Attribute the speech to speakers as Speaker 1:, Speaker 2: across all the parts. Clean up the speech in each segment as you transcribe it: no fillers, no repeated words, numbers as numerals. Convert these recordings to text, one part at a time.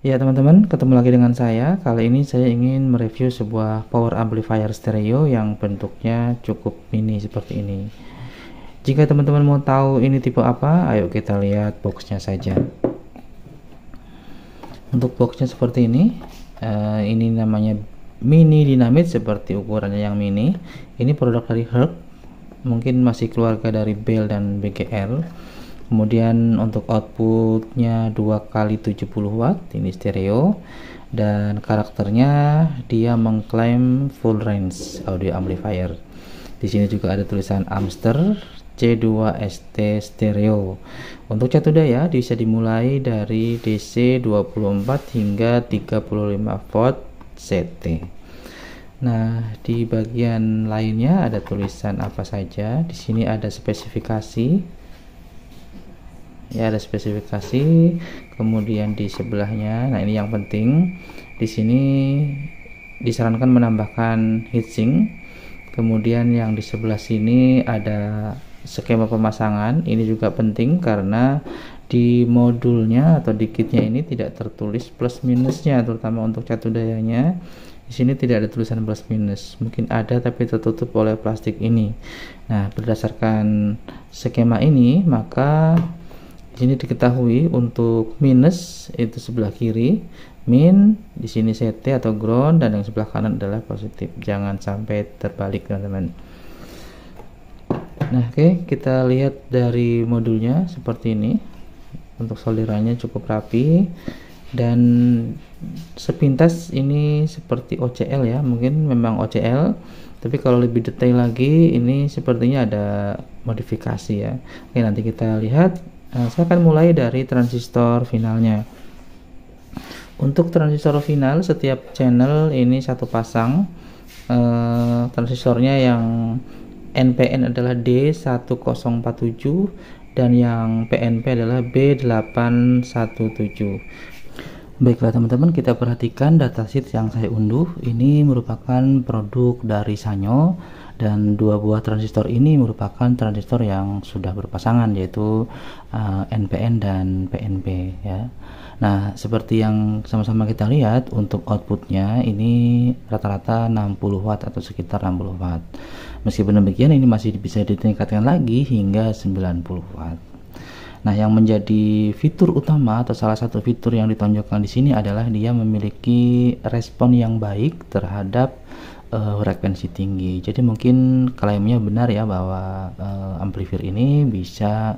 Speaker 1: Ya teman-teman, ketemu lagi dengan saya. Kali ini saya ingin mereview sebuah power amplifier stereo yang bentuknya cukup mini seperti ini. Jika teman-teman mau tahu ini tipe apa, ayo kita lihat boxnya saja. Untuk boxnya seperti ini namanya mini dynamit, seperti ukurannya yang mini. Ini produk dari Herc, mungkin masih keluarga dari Bell dan BGL. Kemudian untuk outputnya 2x70 watt, ini stereo, dan karakternya dia mengklaim full range audio amplifier. Di sini juga ada tulisan Amster C2ST stereo. Untuk catu daya bisa dimulai dari DC 24 hingga 35 volt CT. Nah, di bagian lainnya ada tulisan apa saja. Di sini ada spesifikasi. Ya, ada spesifikasi. Kemudian di sebelahnya, nah ini yang penting, di sini disarankan menambahkan heatsink. Kemudian yang di sebelah sini ada skema pemasangan. Ini juga penting karena di modulnya atau di kitnya ini tidak tertulis plus minusnya, terutama untuk catu dayanya. Di sini tidak ada tulisan plus minus, mungkin ada tapi tertutup oleh plastik ini. Nah, berdasarkan skema ini, maka di sini diketahui untuk minus itu sebelah kiri, min di sini CT atau ground, dan yang sebelah kanan adalah positif. Jangan sampai terbalik, teman-teman. Nah, oke, kita lihat dari modulnya seperti ini. Untuk solderannya cukup rapi, dan sepintas ini seperti OCL ya, mungkin memang OCL, tapi kalau lebih detail lagi ini sepertinya ada modifikasi ya. Oke, nanti kita lihat. Saya akan mulai dari transistor finalnya. Untuk transistor final, setiap channel ini satu pasang. Transistornya yang NPN adalah D1047 dan yang PNP adalah B817. Baiklah teman-teman, kita perhatikan datasheet yang saya unduh. Ini merupakan produk dari Sanyo, dan dua buah transistor ini merupakan transistor yang sudah berpasangan, yaitu NPN dan PNP ya. Nah, seperti yang sama-sama kita lihat, untuk outputnya ini rata-rata 60 watt atau sekitar 60 watt. Meskipun demikian, ini masih bisa ditingkatkan lagi hingga 90 watt. Nah, yang menjadi fitur utama atau salah satu fitur yang ditonjolkan di sini adalah dia memiliki respon yang baik terhadap frekuensi tinggi. Jadi mungkin klaimnya benar ya, bahwa amplifier ini bisa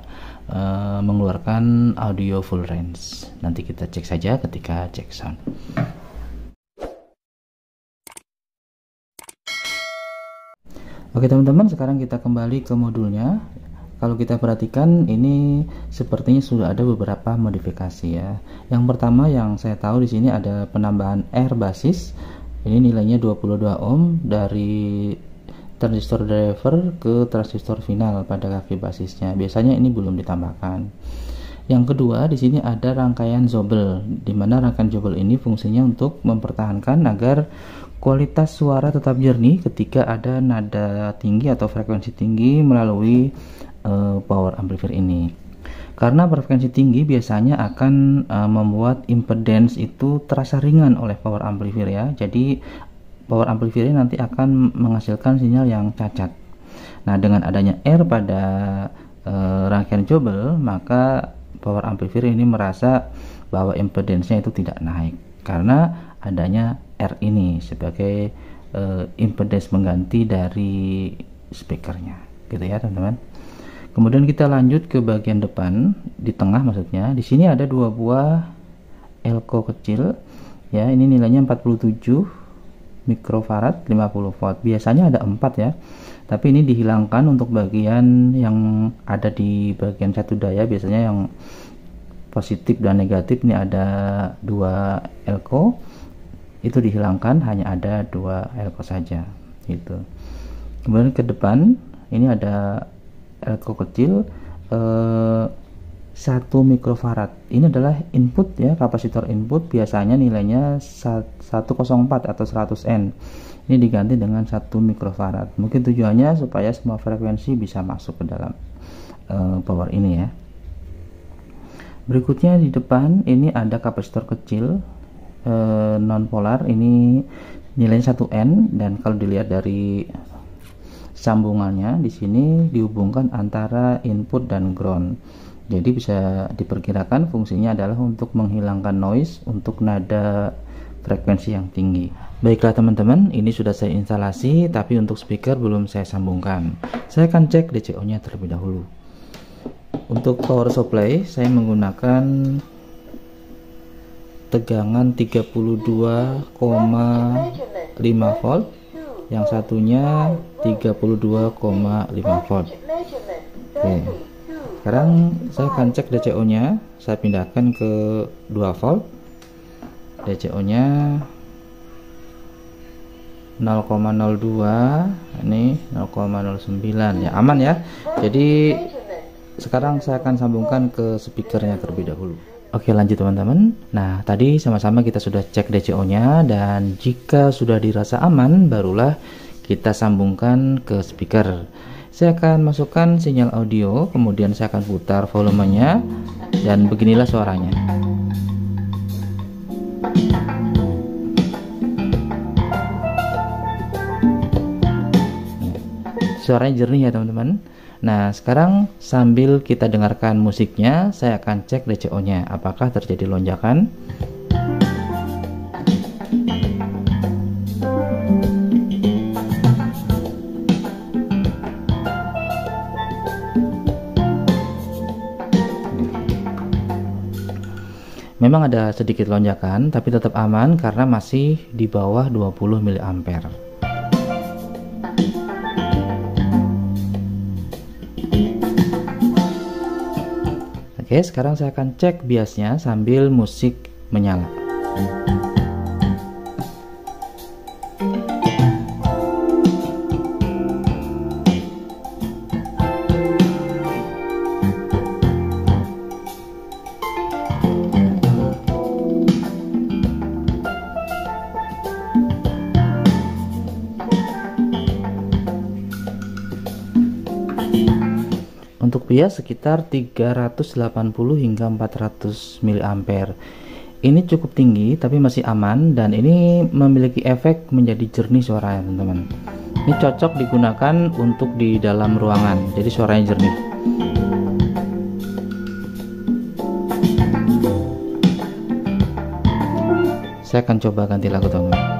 Speaker 1: mengeluarkan audio full range. Nanti kita cek saja ketika cek sound. Oke teman-teman, sekarang kita kembali ke modulnya. Kalau kita perhatikan, ini sepertinya sudah ada beberapa modifikasi ya. Yang pertama yang saya tahu di sini ada penambahan R basis. Ini nilainya 22 ohm dari transistor driver ke transistor final pada kaki basisnya. Biasanya ini belum ditambahkan. Yang kedua, di sini ada rangkaian Zobel, di mana rangkaian Zobel ini fungsinya untuk mempertahankan agar kualitas suara tetap jernih ketika ada nada tinggi atau frekuensi tinggi melalui power amplifier ini. Karena frekuensi tinggi biasanya akan membuat impedance itu terasa ringan oleh power amplifier ya. Jadi power amplifier nanti akan menghasilkan sinyal yang cacat. Nah, dengan adanya R pada rangkaian Zobel, maka power amplifier ini merasa bahwa impedance-nya itu tidak naik karena adanya R ini sebagai impedance mengganti dari speakernya, gitu ya teman-teman. Kemudian kita lanjut ke bagian depan, di tengah maksudnya. Di sini ada dua buah elko kecil ya. Ini nilainya 47 mikrofarad 50 watt. Biasanya ada 4 ya. Tapi ini dihilangkan untuk bagian yang ada di bagian catu daya. Biasanya yang positif dan negatif ini ada dua elko. Itu dihilangkan, hanya ada dua elko saja gitu. Kemudian ke depan ini ada elko kecil 1 mikrofarad. Ini adalah input ya, kapasitor input. Biasanya nilainya 104 atau 100N. Ini diganti dengan 1 mikrofarad. Mungkin tujuannya supaya semua frekuensi bisa masuk ke dalam power ini ya. Berikutnya di depan ini ada kapasitor kecil non polar, ini nilainya 1N, dan kalau dilihat dari sambungannya di sini dihubungkan antara input dan ground. Jadi bisa diperkirakan fungsinya adalah untuk menghilangkan noise untuk nada frekuensi yang tinggi. Baiklah teman-teman, ini sudah saya instalasi, tapi untuk speaker belum saya sambungkan. Saya akan cek DCO-nya terlebih dahulu. Untuk power supply saya menggunakan tegangan 32,5 volt, yang satunya 32,5 volt. Oke, sekarang saya akan cek DCO nya. Saya pindahkan ke 2 volt. DCO nya 0,02, ini 0,09 ya, aman ya. Jadi sekarang saya akan sambungkan ke speakernya terlebih dahulu. Oke, lanjut teman-teman. Nah, tadi sama-sama kita sudah cek DCO-nya, dan jika sudah dirasa aman, barulah kita sambungkan ke speaker. Saya akan masukkan sinyal audio, kemudian saya akan putar volumenya, dan beginilah suaranya. Suaranya jernih ya teman-teman. Nah, sekarang sambil kita dengarkan musiknya, saya akan cek DCO-nya apakah terjadi lonjakan. Memang ada sedikit lonjakan, tapi tetap aman karena masih di bawah 20 mA. Oke, sekarang saya akan cek biasnya sambil musik menyala. Untuk bias sekitar 380 hingga 400 mA. Ini cukup tinggi tapi masih aman, dan ini memiliki efek menjadi jernih suaranya teman-teman. Ini cocok digunakan untuk di dalam ruangan, jadi suaranya jernih. Saya akan coba ganti lagu teman-teman.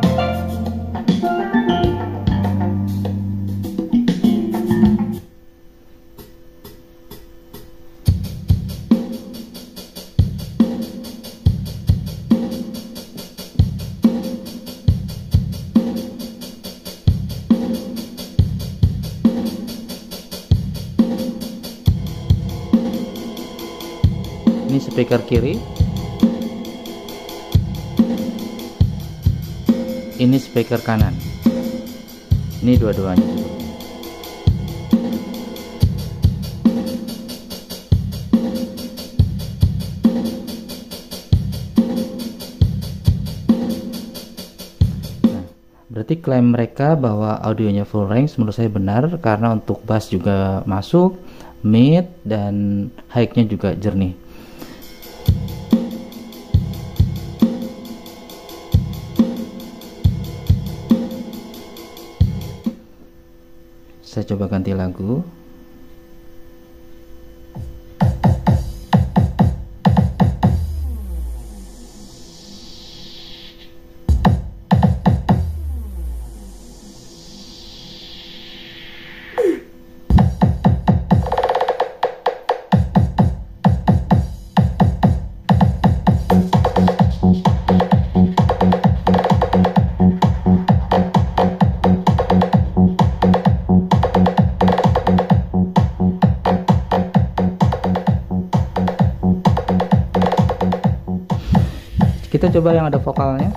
Speaker 1: Ini speaker kiri, ini speaker kanan, ini dua-duanya. Berarti klaim mereka bahwa audionya full range menurut saya benar, karena untuk bass juga masuk, mid dan high-nya juga jernih. Saya coba ganti lagu. Kita coba yang ada vokalnya.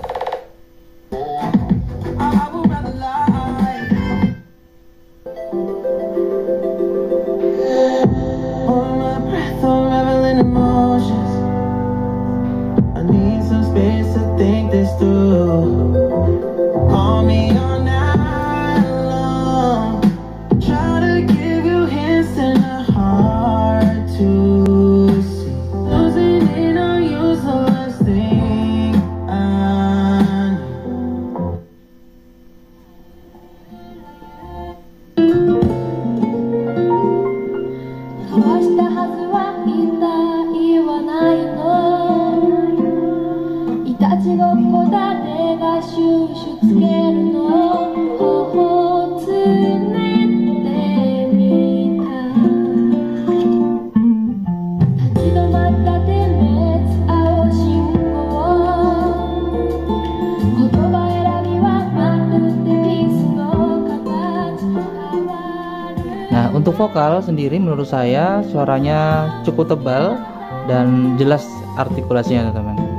Speaker 2: したはずは一体言わないのいたちごっこ誰がシューシュつけるの頬をつねってみた立ち止まった点滅青信号言葉選びはまるでピースの形変わる。
Speaker 1: Nah, untuk vokal sendiri menurut saya suaranya cukup tebal dan jelas artikulasinya teman-teman.